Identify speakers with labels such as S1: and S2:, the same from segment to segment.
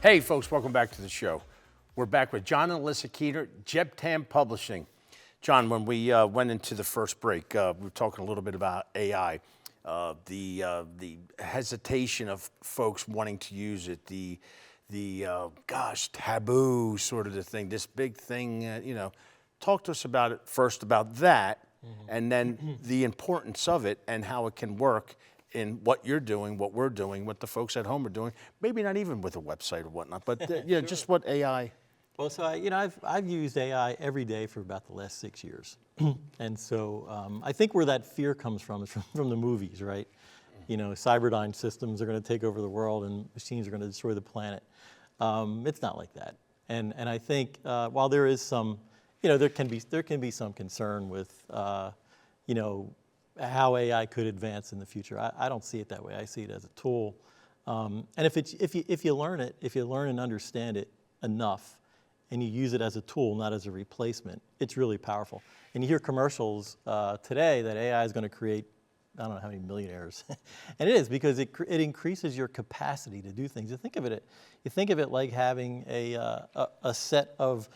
S1: Hey folks, welcome back to the show. We're back with John and Alyssa Kuehner, JEBTAM Publishing. John, when we went into the first break, we were talking a little bit about AI, the hesitation of folks wanting to use it, the taboo sort of the thing, this big thing, Talk to us about it first, about that, and then the importance of it and how it can work in what you're doing, what we're doing, what the folks at home are doing, maybe not even with a website or whatnot, but sure. Just what AI.
S2: Well, so I've used AI every day for about the last 6 years, and so I think where that fear comes from is from the movies, right? Cyberdyne systems are going to take over the world, and machines are going to destroy the planet. It's not like that, and I think while there is some, there can be some concern with, how AI could advance in the future. I don't see it that way. I see it as a tool, and if you learn it, if you learn and understand it enough, and you use it as a tool, not as a replacement, it's really powerful. And you hear commercials today that AI is going to create, I don't know how many millionaires, and it is, because it increases your capacity to do things. You think of it like having a set of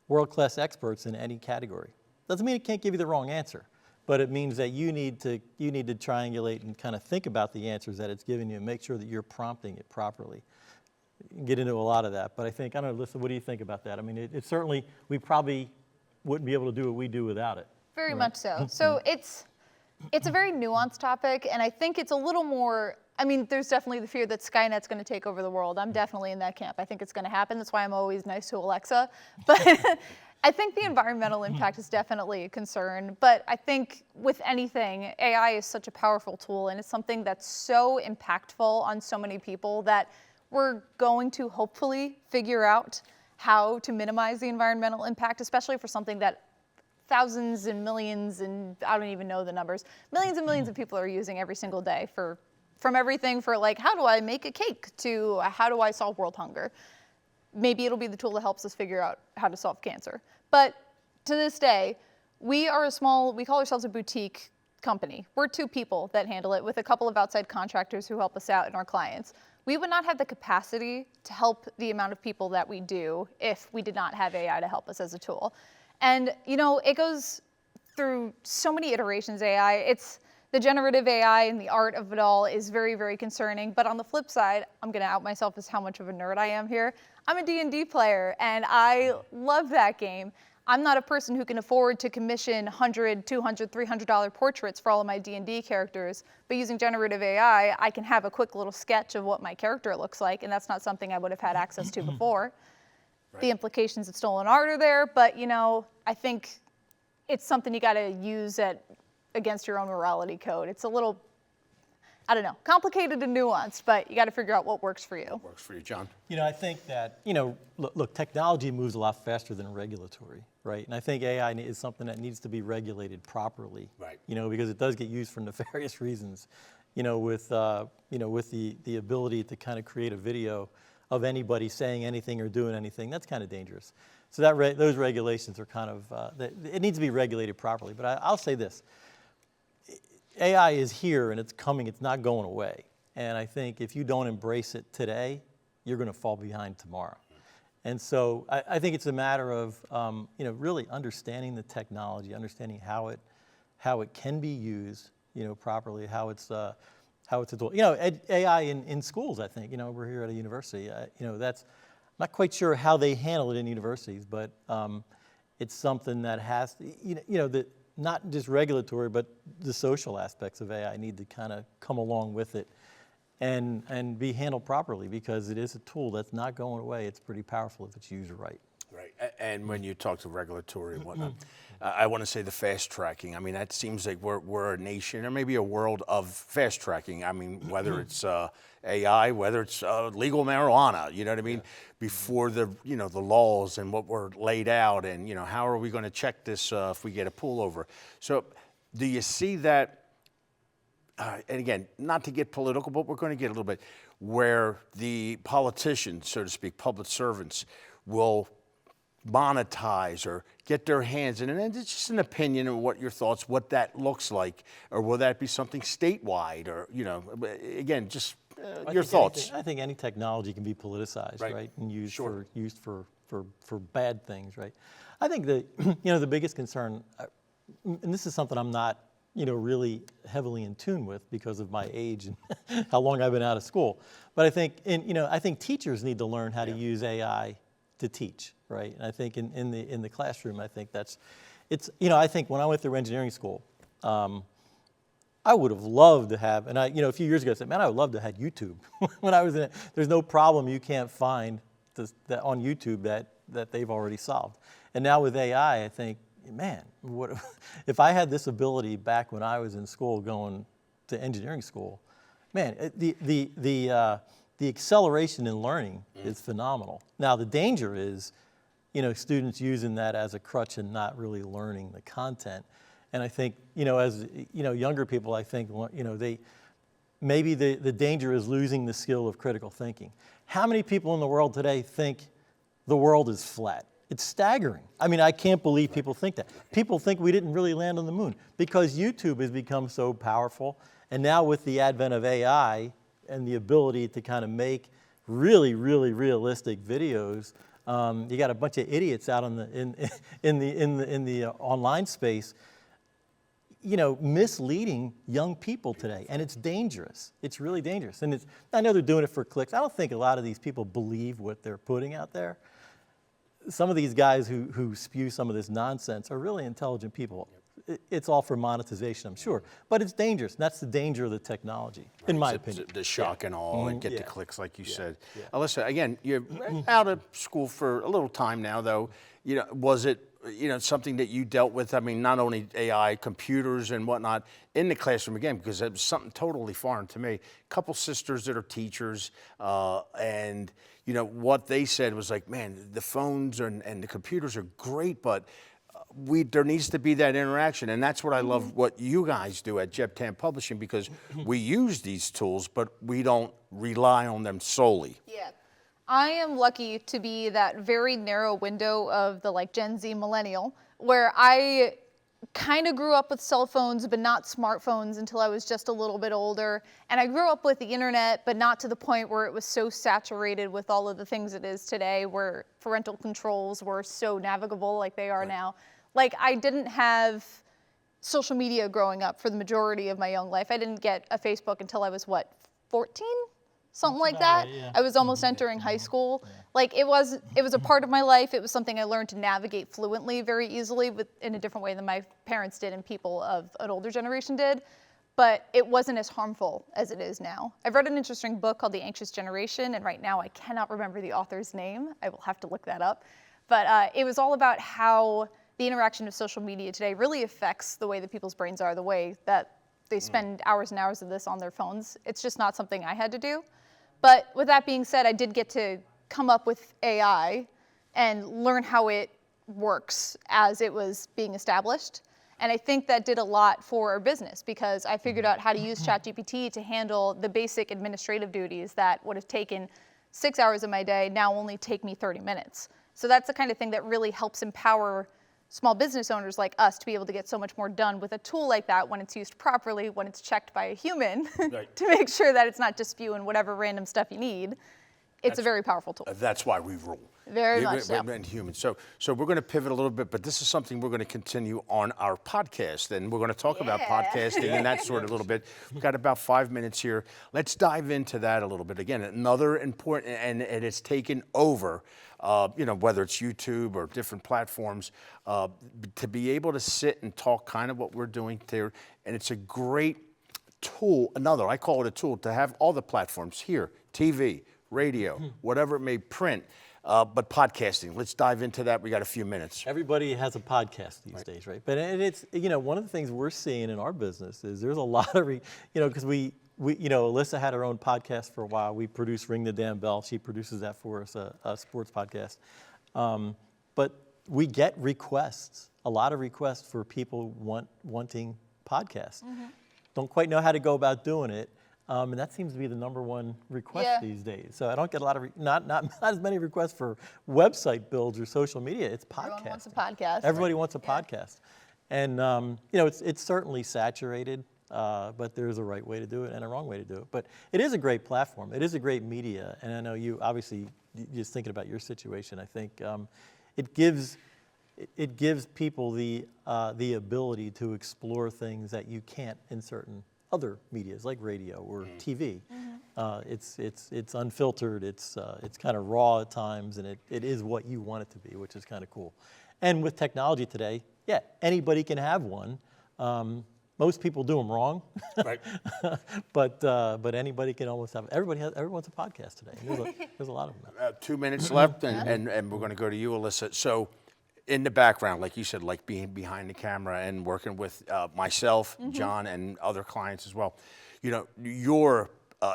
S2: world-class experts in any category. Doesn't mean it can't give you the wrong answer, but it means that you need to triangulate and kind of think about the answers that it's giving you and make sure that you're prompting it properly. You can get into a lot of that, but I don't know, Alyssa, what do you think about that? I mean, it certainly, we probably wouldn't be able to do what we do without it.
S3: Very much so. So it's a very nuanced topic, and I think it's a little more, there's definitely the fear that Skynet's going to take over the world. I'm definitely in that camp. I think it's going to happen. That's why I'm always nice to Alexa. But I think the environmental impact is definitely a concern. But I think with anything, AI is such a powerful tool, and it's something that's so impactful on so many people that we're going to hopefully figure out how to minimize the environmental impact, especially for something that thousands and millions, and I don't even know the numbers, millions and millions of people are using every single day from everything for like, how do I make a cake, to how do I solve world hunger? Maybe it'll be the tool that helps us figure out how to solve cancer. But to this day, we call ourselves a boutique company. We're 2 people that handle it with a couple of outside contractors who help us out and our clients. We would not have the capacity to help the amount of people that we do if we did not have AI to help us as a tool. And it goes through so many iterations, AI. It's the generative AI and the art of it all is very, very concerning. But on the flip side, I'm gonna out myself as how much of a nerd I am here. I'm a D&D player, and I love that game. I'm not a person who can afford to commission $100, $200, $300 portraits for all of my D&D characters, but using generative AI, I can have a quick little sketch of what my character looks like, and that's not something I would have had access to before. Right. The implications of stolen art are there, but I think it's something you gotta use against your own morality code. It's a little, I don't know, complicated and nuanced, but you gotta figure out what works for you.
S1: What works for you, John?
S2: I think that, look, technology moves a lot faster than regulatory, right? And I think AI is something that needs to be regulated properly,
S1: right?
S2: Because it does get used for nefarious reasons, with the ability to kind of create a video of anybody saying anything or doing anything. That's kind of dangerous. So those regulations are kind of, it needs to be regulated properly. But I'll say this, AI is here and it's coming, it's not going away. And I think if you don't embrace it today, you're going to fall behind tomorrow. And so I think it's a matter of really understanding the technology, understanding how it can be used properly, how it's a tool. AI in schools, I think, we're here at a university, that's, I'm not quite sure how they handle it in universities, but it's something that has to, not just regulatory, but the social aspects of AI need to kind of come along with it and be handled properly, because it is a tool that's not going away. It's pretty powerful if it's used right.
S1: Right, and when you talk to regulatory and whatnot, I want to say the fast tracking. That seems like we're a nation, or maybe a world of fast tracking. Whether it's AI, whether it's legal marijuana, you know what I mean? Yeah. Before the laws and what were laid out, and how are we going to check this if we get a pullover? So, do you see that? And again, not to get political, but we're going to get a little bit where the politicians, so to speak, public servants, will monetize or get their hands in it. And it's just an opinion of what your thoughts, what that looks like, or will that be something statewide, or again, just your thoughts.
S2: I think any technology can be politicized, right? And used for bad things, right? I think that the biggest concern, and this is something I'm not really heavily in tune with because of my age and how long I've been out of school. But I think I think teachers need to learn how to use AI to teach, right? And I think in the classroom, I think I think when I went through engineering school, I would have loved to have, and a few years ago I said, man, I would love to have had YouTube. When I was in it, there's no problem you can't find that on YouTube that they've already solved. And now with AI, I think, man, what if I had this ability back when I was in school going to engineering school, man, the acceleration in learning is phenomenal. Now the danger is, students using that as a crutch and not really learning the content. And I think, as younger people, I think, maybe the danger is losing the skill of critical thinking. How many people in the world today think the world is flat? It's staggering. I mean, I can't believe people think that. People think we didn't really land on the moon because YouTube has become so powerful. And now with the advent of AI and the ability to kind of make really, really realistic videos, you got a bunch of idiots out in the online space, misleading young people today, and it's dangerous. It's really dangerous, and I know they're doing it for clicks. I don't think a lot of these people believe what they're putting out there. Some of these guys who spew some of this nonsense are really intelligent people. It's all for monetization, I'm sure, but it's dangerous. And that's the danger of the technology, in my opinion.
S1: The shock and all, and get the clicks, like you said. Alyssa, again, you're out of school for a little time now, though. Was it something that you dealt with? I mean, not only AI, computers and whatnot in the classroom again, because it was something totally foreign to me. A couple sisters that are teachers, and what they said was like, man, the phones and the computers are great, but there needs to be that interaction, and that's what I love what you guys do at JEBTAM Publishing, because we use these tools, but we don't rely on them solely.
S3: Yeah. I am lucky to be that very narrow window of the Gen Z millennial, where I kind of grew up with cell phones, but not smartphones until I was just a little bit older. And I grew up with the internet, but not to the point where it was so saturated with all of the things it is today, where parental controls were so navigable like they are now. I didn't have social media growing up for the majority of my young life. I didn't get a Facebook until I was, 14? Something like that. Yeah. I was almost entering high school. It was a part of my life. It was something I learned to navigate fluently very easily, in a different way than my parents did and people of an older generation did. But it wasn't as harmful as it is now. I've read an interesting book called The Anxious Generation, and right now I cannot remember the author's name. I will have to look that up. But it was all about how the interaction of social media today really affects the way that people's brains are, the way that they spend hours and hours of this on their phones. It's just not something I had to do. But with that being said, I did get to come up with AI and learn how it works as it was being established. And I think that did a lot for our business, because I figured out how to use ChatGPT to handle the basic administrative duties that would have taken 6 hours of my day now only take me 30 minutes. So that's the kind of thing that really helps empower small business owners like us to be able to get so much more done with a tool like that when it's used properly, when it's checked by a human, to make sure that it's not just spewing whatever random stuff you need. It's a very powerful tool.
S1: That's why we rule.
S3: Very much so.
S1: And human. So we're going to pivot a little bit, but this is something we're going to continue on our podcast, and we're going to talk about podcasting and that sort of a little bit. We've got about 5 minutes here. Let's dive into that a little bit. Again, another important, and it's taken over, whether it's YouTube or different platforms, to be able to sit and talk kind of what we're doing there. And it's a great tool, I call it a tool, to have all the platforms here, TV, radio, whatever it may, print. But podcasting, let's dive into that. We got a few minutes.
S2: Everybody has a podcast these days, right? But it's, one of the things we're seeing in our business is there's a lot of, because we Alyssa had her own podcast for a while. We produce Ring the Damn Bell. She produces that for us, a sports podcast. But we get requests, a lot of requests for people wanting podcasts. Don't quite know how to go about doing it. And that seems to be the number one request these days. So I don't get a lot of, not as many requests for website builds or social media. It's podcasting.
S3: Everyone wants a podcast.
S2: Everybody wants a podcast. And, it's certainly saturated. but there's a right way to do it and a wrong way to do it. But it is a great platform. It is a great media. And I know you, obviously, just thinking about your situation, I think it gives people the ability to explore things that you can't in certain other medias like radio or TV. It's unfiltered. It's kind of raw at times, and it is what you want it to be, which is kind of cool. And with technology today, yeah, anybody can have one. Most people do them wrong,
S1: Right.
S2: but anybody can almost have. Everyone's a podcast today. There's a lot of them.
S1: 2 minutes left, and we're going to go to you, Alyssa. So, in the background, like you said, like being behind the camera and working with myself, John, and other clients as well. You know, your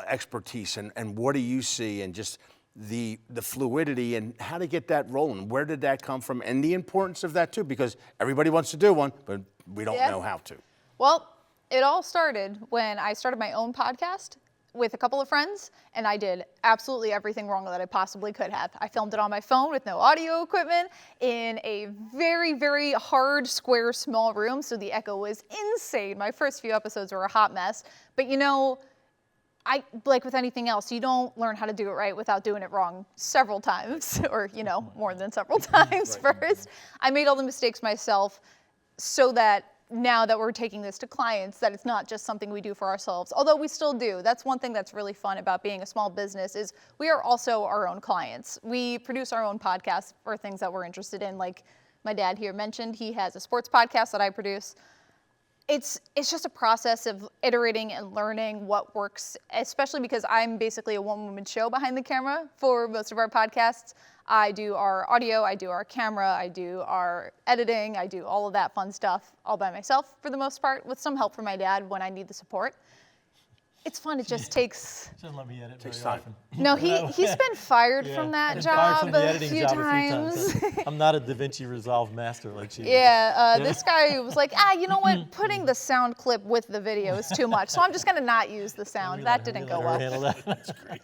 S1: expertise and what do you see, and just the fluidity and how to get that rolling. Where did that come from, and the importance of that too? Because everybody wants to do one, but we don't know how to.
S3: Well, it all started when I started my own podcast with a couple of friends, and I did absolutely everything wrong that I possibly could have. I filmed it on my phone with no audio equipment in a very, very hard, square, small room, so the echo was insane. My first few episodes were a hot mess, but you know, like with anything else, you don't learn how to do it right without doing it wrong several times, or you know, more than several times first. I made all the mistakes myself so that now that we're taking this to clients, that it's not just something we do for ourselves, although we still do. That's one thing that's really fun about being a small business is we are also our own clients. We produce our own podcasts for things that we're interested in. Like my dad here mentioned, he has a sports podcast that I produce. It's just a process of iterating and learning what works, especially because I'm basically a one-woman show behind the camera for most of our podcasts. I do our audio, I do our camera, I do our editing, I do all of that fun stuff all by myself for the most part, with some help from my dad when I need the support. It's fun, it just takes...
S2: Doesn't let me edit very
S1: time.
S2: often.
S3: No, he's been fired from that job a few times.
S2: I'm not a DaVinci Resolve master like she is.
S3: Yeah, this guy was like, you know what, putting the sound clip with the video is too much, so I'm just gonna not use the sound. That didn't go well.
S1: That's great.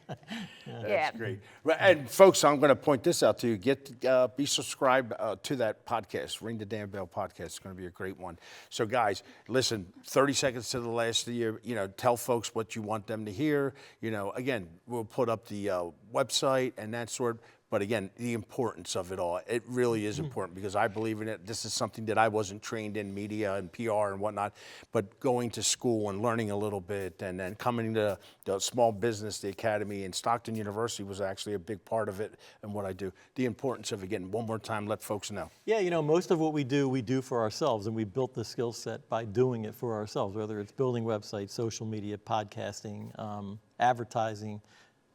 S1: That's great. And folks, I'm going to point this out to you. Be subscribed to that podcast, Ring the Damn Bell podcast. It's going to be a great one. So guys, listen, 30 seconds to the last of the year, you know, tell folks what you want them to hear. You know, again, we'll put up the website and that sort. But again, the importance of it all, it really is important because I believe in it. This is something that I wasn't trained in, media and PR and whatnot, but going to school and learning a little bit and then coming to the small business, the academy, and Stockton University was actually a big part of it and what I do. The importance of it, again, one more time, let folks know.
S2: Yeah, you know, most of what we do for ourselves, and we built the skill set by doing it for ourselves, whether it's building websites, social media, podcasting, advertising,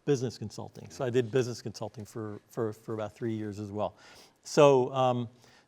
S2: business consulting. So I did business consulting for about 3 years as well. So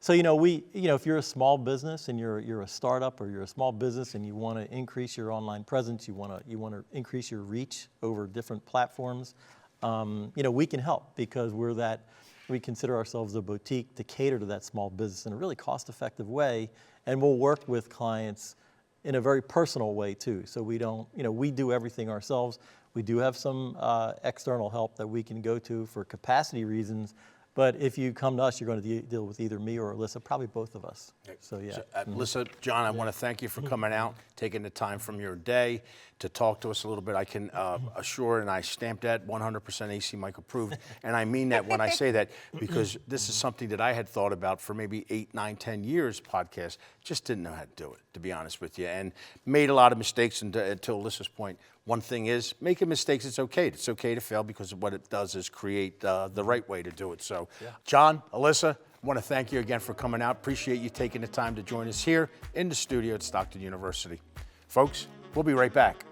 S2: you know, if you're a small business and you're a startup or you're a small business and you want to increase your online presence, you want to increase your reach over different platforms, you know, we can help because we consider ourselves a boutique to cater to that small business in a really cost-effective way, and we'll work with clients in a very personal way too. So we don't, you know, we do everything ourselves. We do have some external help that we can go to for capacity reasons, but if you come to us, you're going to deal with either me or Alyssa, probably both of us. So yeah.
S1: Alyssa, John, I want to thank you for coming out, taking the time from your day to talk to us a little bit. I can assure, and I stamped that 100% ACMike approved, and I mean that when I say that because this is something that I had thought about for maybe 8, 9, 10 years, podcast, just didn't know how to do it, to be honest with you, and made a lot of mistakes until Alyssa's point. One thing is, making mistakes, it's okay. It's okay to fail because what it does is create the right way to do it. So, John, Alyssa, I want to thank you again for coming out. Appreciate you taking the time to join us here in the studio at Stockton University. Folks, we'll be right back.